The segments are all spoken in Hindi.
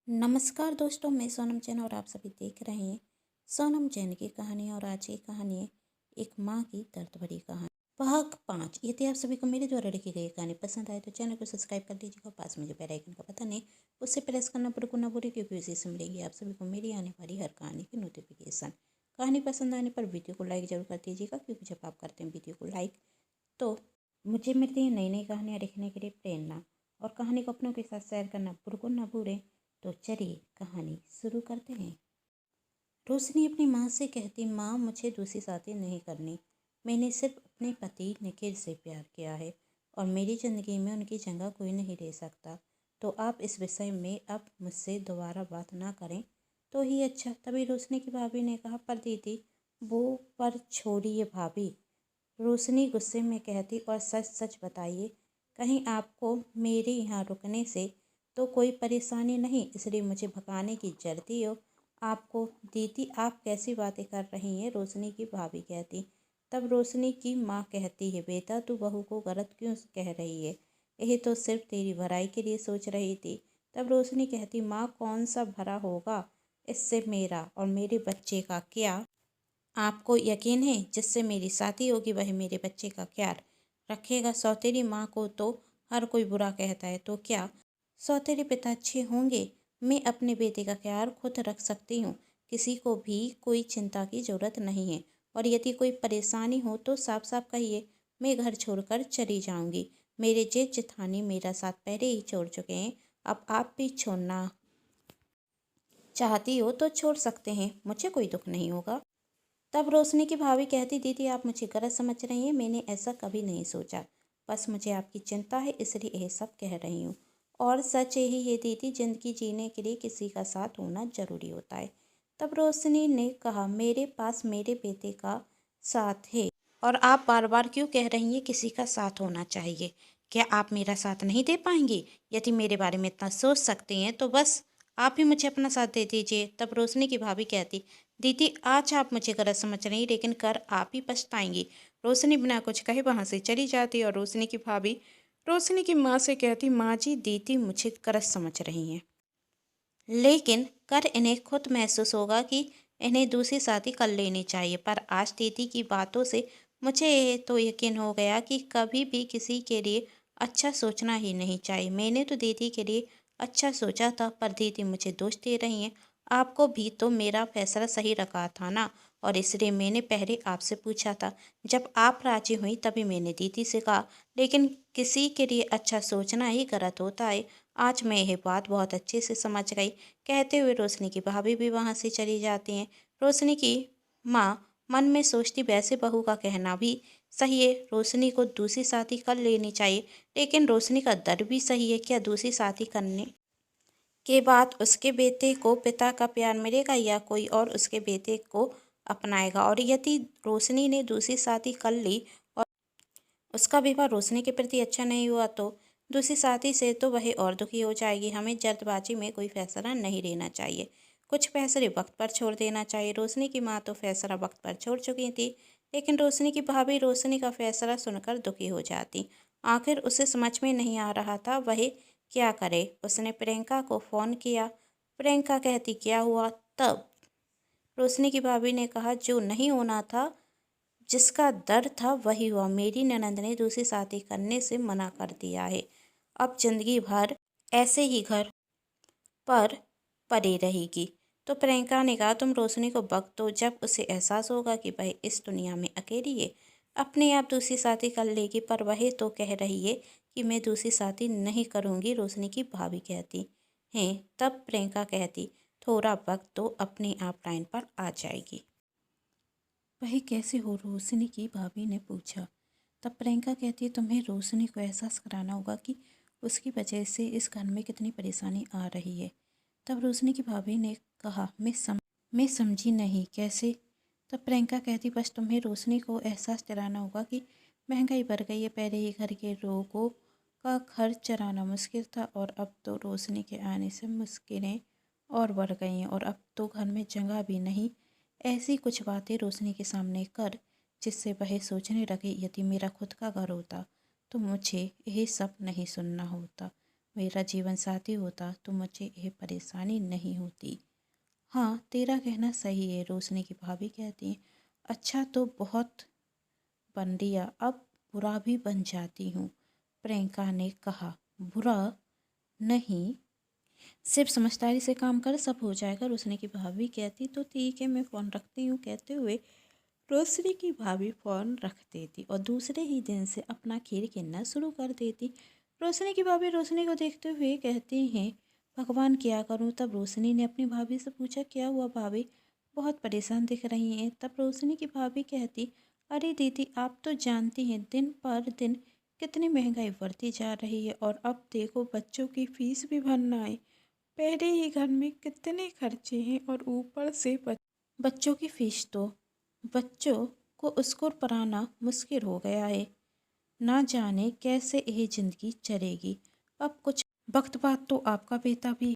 नमस्कार दोस्तों, मैं सोनम जैन और आप सभी देख रहे हैं सोनम जैन की कहानी। और आज की कहानी है एक माँ की दर्द भरी कहानी। भाग 5। यदि आप सभी को मेरे द्वारा लिखी गई कहानी पसंद आए तो चैनल को सब्सक्राइब कर लीजिएगा। पास में जो बेल आइकन का बटन है उससे प्रेस करना बिल्कुल ना भूलिए, क्योंकि उसी से मिलेगी आप सभी को मेरी आने वाली हर कहानी की नोटिफिकेशन। कहानी पसंद आने पर वीडियो को लाइक जरूर कर दीजिएगा, क्योंकि जब आप करते हैं वीडियो को लाइक तो मुझे मिलती है नई नई कहानियाँ लिखने के लिए प्रेरणा। और कहानी को अपनों के साथ शेयर करना बिल्कुल ना भूलें। तो चलिए कहानी शुरू करते हैं। रोशनी अपनी माँ से कहती, माँ मुझे दूसरी शादी नहीं करनी। मैंने सिर्फ अपने पति निखिल से प्यार किया है और मेरी ज़िंदगी में उनकी जगह कोई नहीं ले सकता। तो आप इस विषय में अब मुझसे दोबारा बात ना करें तो ही अच्छा। तभी रोशनी की भाभी ने कहा, पर दीदी वो पर छोड़िए भाभी। रोशनी गुस्से में कहती, और सच सच बताइए, कहीं आपको मेरे यहाँ रुकने से तो कोई परेशानी नहीं, इसलिए मुझे भगाने की जल्दी हो आपको। दीदी आप कैसी बातें कर रही हैं, रोशनी की भाभी कहती। तब रोशनी की माँ कहती है, बेटा तू बहू को गलत क्यों कह रही है, यही तो सिर्फ तेरी भलाई के लिए सोच रही थी। तब रोशनी कहती, माँ कौन सा भरा होगा इससे, मेरा और मेरे बच्चे का क्या आपको यकीन है जिससे मेरी शादी होगी वह मेरे बच्चे का ख्याल रखेगा। सौतेली माँ को तो हर कोई बुरा कहता है, तो क्या सौतेले पिता अच्छे होंगे। मैं अपने बेटे का ख्याल खुद रख सकती हूँ, किसी को भी कोई चिंता की ज़रूरत नहीं है। और यदि कोई परेशानी हो तो साफ साफ कहिए, मैं घर छोड़कर चली जाऊँगी। मेरे जेठ जेठानी मेरा साथ पहले ही छोड़ चुके हैं, अब आप भी छोड़ना चाहती हो तो छोड़ सकते हैं, मुझे कोई दुख नहीं होगा। तब रोशनी की भाभी कहती, दीदी आप मुझे गलत समझ रही हैं, मैंने ऐसा कभी नहीं सोचा, बस मुझे आपकी चिंता है इसलिए यह सब कह रही हूँ। और सच यही है दीदी, जिंदगी जीने के लिए किसी का साथ होना जरूरी होता है। तब रोशनी ने कहा, मेरे पास मेरे बेटे का साथ है और आप बार बार क्यों कह रही हैं किसी का साथ होना चाहिए। क्या आप मेरा साथ नहीं दे पाएंगी? यदि मेरे बारे में इतना सोच सकती हैं तो बस आप ही मुझे अपना साथ दे दीजिए। तब रोशनी की भाभी कहती, दीदी आज आप मुझे गलत समझ रही, लेकिन कर आप ही पछताएंगी। रोशनी बिना कुछ कहे वहाँ से चली जाती और रोशनी की भाभी रोशनी की माँ से कहती, माँ जी दीदी मुझे गलत समझ रही हैं, लेकिन कर इन्हें खुद महसूस होगा कि इन्हें दूसरी शादी कर लेनी चाहिए। पर आज दीदी की बातों से मुझे ये तो यकीन हो गया कि कभी भी किसी के लिए अच्छा सोचना ही नहीं चाहिए। मैंने तो दीदी के लिए अच्छा सोचा था, पर दीदी मुझे दोष दे रही हैं। आपको भी तो मेरा फैसला सही रखा था ना, और इसलिए मैंने पहले आपसे पूछा था। जब आप राजी हुई तभी मैंने दीदी से कहा, लेकिन किसी के लिए अच्छा सोचना ही गलत होता है। आज मैं यह बात बहुत अच्छे से समझ गई। कहते हुए रोशनी की भाभी भी वहाँ से चली जाती हैं। रोशनी की माँ मन में सोचती, वैसे बहू का कहना भी सही है, रोशनी को दूसरी शादी कर लेनी चाहिए। लेकिन रोशनी का डर भी सही है, क्या दूसरी शादी करने के बाद उसके बेटे को पिता का प्यार मिलेगा या कोई और उसके बेटे को अपनाएगा। और यदि रोशनी ने दूसरी शादी कर ली और उसका विवाह रोशनी के प्रति अच्छा नहीं हुआ तो दूसरी शादी से तो वह और दुखी हो जाएगी। हमें जल्दबाजी में कोई फैसला नहीं लेना चाहिए, कुछ फैसले वक्त पर छोड़ देना चाहिए। रोशनी की माँ तो फैसला वक्त पर छोड़ चुकी थी, लेकिन रोशनी की भाभी रोशनी का फैसला सुनकर दुखी हो जाती। आखिर उसे समझ में नहीं आ रहा था वह क्या करे। उसने प्रियंका को फ़ोन किया। प्रियंका कहती, क्या हुआ? तब रोशनी की भाभी ने कहा, जो नहीं होना था, जिसका डर था वही हुआ। मेरी ननंद ने दूसरी शादी करने से मना कर दिया है, अब जिंदगी भर ऐसे ही घर पर पड़ी रहेगी। तो प्रियंका ने कहा, तुम रोशनी को वक्त दो, जब उसे एहसास होगा कि वह इस दुनिया में अकेली है अपने आप दूसरी शादी कर लेगी। पर वह तो कह रही है कि मैं दूसरी शादी नहीं करूँगी, रोशनी की भाभी कहती हैं। तब प्रियंका कहती, थोड़ा वक्त दो, अपने आप लाइन पर आ जाएगी। वही कैसे हो? रोशनी की भाभी ने पूछा। तब प्रियंका कहती, तुम्हें रोशनी को एहसास कराना होगा कि उसकी वजह से इस घर में कितनी परेशानी आ रही है। तब रोशनी की भाभी ने कहा, मैं समझी नहीं, कैसे? तब प्रियंका कहती, बस तुम्हें रोशनी को एहसास दिलाना होगा कि महंगाई बढ़ गई है। पहले ही घर के लोगों का खर्च चलाना मुश्किल था और अब तो रोशनी के आने से मुश्किलें और बढ़ गई हैं, और अब तो घर में जगह भी नहीं। ऐसी कुछ बातें रोशनी के सामने कर जिससे वह सोचने लगे, यदि मेरा खुद का घर होता तो मुझे यही सब नहीं सुनना होता। मेरा जीवन साथी होता तो मुझे ये परेशानी नहीं होती। हाँ, तेरा कहना सही है, रोशनी की भाभी कहती हैं। अच्छा तो बहुत बन लिया, अब बुरा भी बन जाती हूँ, प्रियंका ने कहा। बुरा नहीं, सिर्फ समझदारी से काम कर, सब हो जाएगा, रोशनी की भाभी कहती। तो ठीक है, मैं फ़ोन रखती हूँ, कहते हुए रोशनी की भाभी फ़ोन रख देती और दूसरे ही दिन से अपना खीर गिनना शुरू कर देती। रोशनी की भाभी रोशनी को देखते हुए कहती हैं, भगवान क्या करूं। तब रोशनी ने अपनी भाभी से पूछा, क्या हुआ भाभी, बहुत परेशान दिख रही हैं। तब रोशनी की भाभी कहती, अरे दीदी, आप तो जानती हैं दिन पर दिन कितनी महंगाई बढ़ती जा रही है, और अब देखो बच्चों की फीस भी भरना है। पहले ही घर में कितने खर्चे हैं और ऊपर से बच्चों की फीस। तो बच्चों को स्कूल पढ़ाना मुश्किल हो गया है, ना जाने कैसे यह ज़िंदगी चलेगी। अब कुछ वक्त बाद तो आपका बेटा भी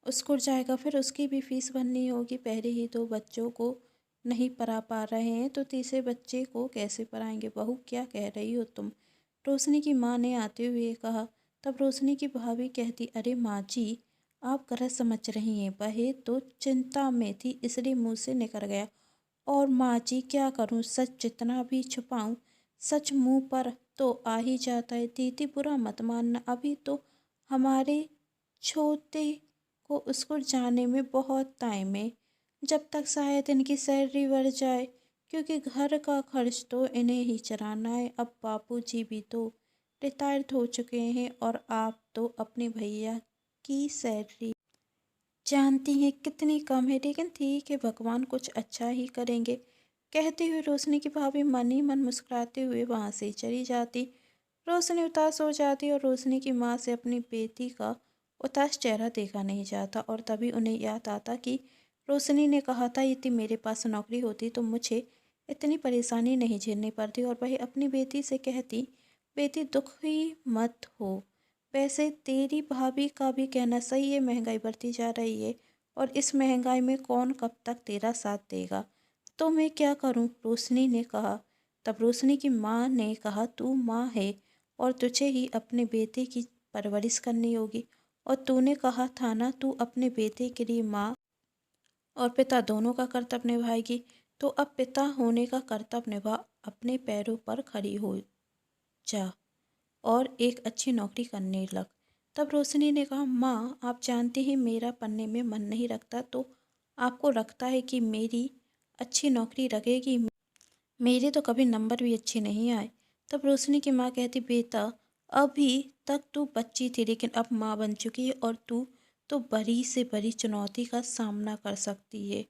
स्कूल जाएगा, फिर उसकी भी फीस भरनी होगी। पहले ही दो बच्चों को नहीं पढ़ा पा रहे हैं तो तीसरे बच्चे को कैसे पढ़ाएंगे। बहू, क्या कह रही हो तुम, रोशनी की माँ ने आते हुए कहा। तब रोशनी की भाभी कहती, अरे माँ जी, आप गलत समझ रही हैं, बहे तो चिंता में थी इसलिए मुँह से निकल गया। और माँ जी क्या करूँ, सच जितना भी छुपाऊँ सच मुंह पर तो आ ही जाता है। दीदी बुरा मत मानना, अभी तो हमारे छोटे को स्कूल जाने में बहुत टाइम है, जब तक शायद इनकी सैलरी बढ़ जाए, क्योंकि घर का खर्च तो इन्हें ही चलाना है। अब बापूजी भी तो रिटायर्ड हो चुके हैं और आप तो अपने भैया की सैलरी जानती हैं कितनी कम है, लेकिन ठीक है, भगवान कुछ अच्छा ही करेंगे। कहते हुए रोशनी की भाभी मन ही मन मुस्कुराते हुए वहाँ से चली जाती। रोशनी उदास हो जाती और रोशनी की माँ से अपनी बेटी का उदास चेहरा देखा नहीं जाता। और तभी उन्हें याद आता कि रोशनी ने कहा था, यदि मेरे पास नौकरी होती तो मुझे इतनी परेशानी नहीं झेलनी पड़ती। और वही अपनी बेटी से कहती, बेटी दुखी मत हो, वैसे तेरी भाभी का भी कहना सही है, महंगाई बढ़ती जा रही है और इस महंगाई में कौन कब तक तेरा साथ देगा। तो मैं क्या करूं, रोशनी ने कहा। तब रोशनी की माँ ने कहा, तू माँ है और तुझे ही अपने बेटे की परवरिश करनी होगी, और तूने कहा था ना तू अपने बेटे के लिए माँ और पिता दोनों का कर्तव्य निभाएगी। तो अब पिता होने का कर्तव्य निभा, अपने पैरों पर खड़ी हो जा और एक अच्छी नौकरी करने लग। तब रोशनी ने कहा, माँ आप जानती हैं मेरा पढ़ने में मन नहीं लगता, तो आपको लगता है कि मेरी अच्छी नौकरी लगेगी। मेरे तो कभी नंबर भी अच्छे नहीं आए। तब रोशनी की माँ कहती, बेटा अभी तक तू बच्ची थी, लेकिन अब माँ बन चुकी है और तू तो बड़ी से बड़ी चुनौती का सामना कर सकती है।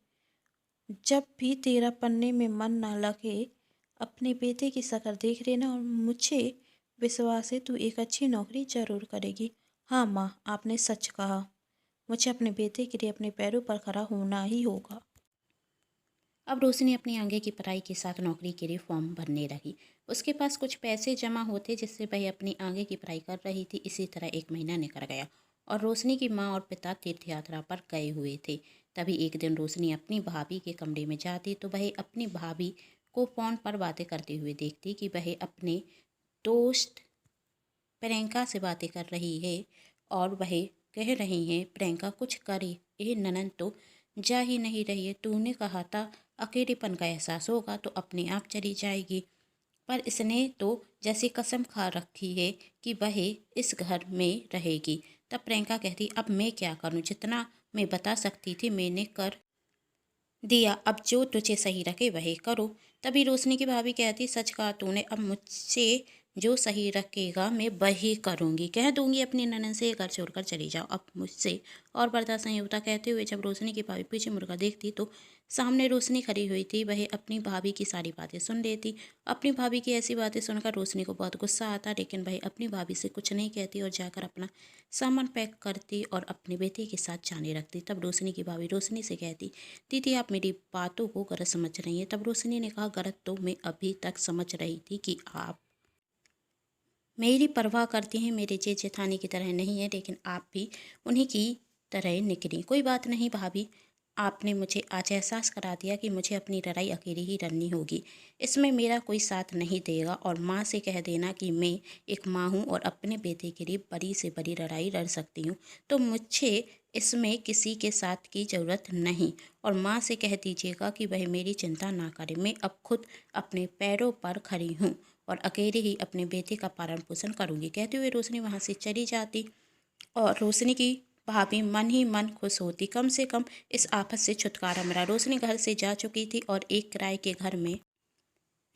जब भी तेरा पढ़ने में मन ना लगे, अपने बेटे की शक्ल देख लेना, और मुझे विश्वास है तू एक अच्छी नौकरी जरूर करेगी। हाँ माँ, आपने सच कहा, मुझे अपने बेटे के लिए अपने पैरों पर खड़ा होना ही होगा। अब रोशनी अपनी आगे की पढ़ाई के साथ नौकरी के लिए फॉर्म भरने लगी। उसके पास कुछ पैसे जमा होते जिससे वह अपनी आगे की पढ़ाई कर रही थी। इसी तरह एक महीना निकल गया और रोशनी की माँ और पिता तीर्थ यात्रा पर गए हुए थे। तभी एक दिन रोशनी अपनी भाभी के कमरे में जाती तो वह अपनी भाभी को फ़ोन पर बातें करते हुए देखती कि वह अपने दोस्त प्रियंका से बातें कर रही है और वह कह रही हैं, प्रियंका कुछ करे, ये ननद तो जा ही नहीं रही है। तूने कहा था अकेलेपन का एहसास होगा तो अपने आप चली जाएगी, पर इसने तो जैसी कसम खा रखी है कि वह इस घर में रहेगी। तब प्रियंका कहती, अब मैं क्या करूं, जितना मैं बता सकती थी मैंने कर दिया, अब जो तुझे सही रखे वही करो। तभी रोशनी की भाभी कहती, सच कहा तूने, अब मुझसे जो सही रखेगा मैं वही करूँगी। कह दूंगी अपनी ननद से घर छोड़कर चली जाओ, अब मुझसे और बर्दाश्त नहीं होता। कहते हुए जब रोशनी की भाभी पीछे मुड़कर देखती तो सामने रोशनी खड़ी हुई थी। वह अपनी भाभी की सारी बातें सुन लेती। अपनी भाभी की ऐसी बातें सुनकर रोशनी को बहुत गुस्सा आता, लेकिन वह अपनी भाभी से कुछ नहीं कहती और जाकर अपना सामान पैक करती और अपने बेटे के साथ जाने लगती। तब रोशनी की भाभी रोशनी से कहती, दीदी आप मेरी बातों को गलत समझ रही हैं। तब रोशनी ने कहा, गलत तो मैं अभी तक समझ रही थी कि आप मेरी परवाह करती हैं, मेरे जेठ जेठानी की तरह नहीं है, लेकिन आप भी उन्हीं की तरह निकली। कोई बात नहीं भाभी, आपने मुझे आज एहसास करा दिया कि मुझे अपनी लड़ाई अकेली ही लड़नी होगी। इसमें मेरा कोई साथ नहीं देगा और माँ से कह देना कि मैं एक माँ हूँ और अपने बेटे के लिए बड़ी से बड़ी लड़ाई लड़ सकती हूँ, तो मुझे इसमें किसी के साथ की ज़रूरत नहीं। और माँ से कह दीजिएगा कि वह मेरी चिंता ना करे, मैं अब खुद अपने पैरों पर खड़ी हूँ और अकेले ही अपने बेटे का पालन पोषण करूँगी। कहते हुए रोशनी वहाँ से चली जाती और रोशनी की भाभी मन ही मन खुश होती। कम से कम इस आफत से छुटकारा मिला। रोशनी घर से जा चुकी थी और एक किराए के घर में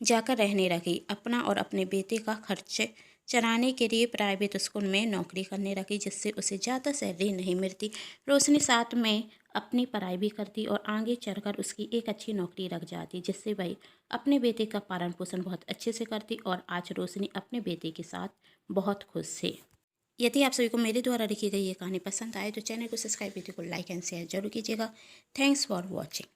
जाकर रहने लगी। अपना और अपने बेटे का खर्च चलाने के लिए प्राइवेट स्कूल में नौकरी करने लगी, जिससे उसे ज़्यादा सैलरी नहीं मिलती। रोशनी साथ में अपनी पढ़ाई भी करती और आगे चलकर उसकी एक अच्छी नौकरी लग जाती, जिससे वह अपने बेटे का पालन पोषण बहुत अच्छे से करती और आज रोशनी अपने बेटे के साथ बहुत खुश है। यदि आप सभी को मेरे द्वारा लिखी गई ये कहानी पसंद आए तो चैनल को सब्सक्राइब, वीडियो को लाइक एंड शेयर जरूर कीजिएगा। Thanks for watching.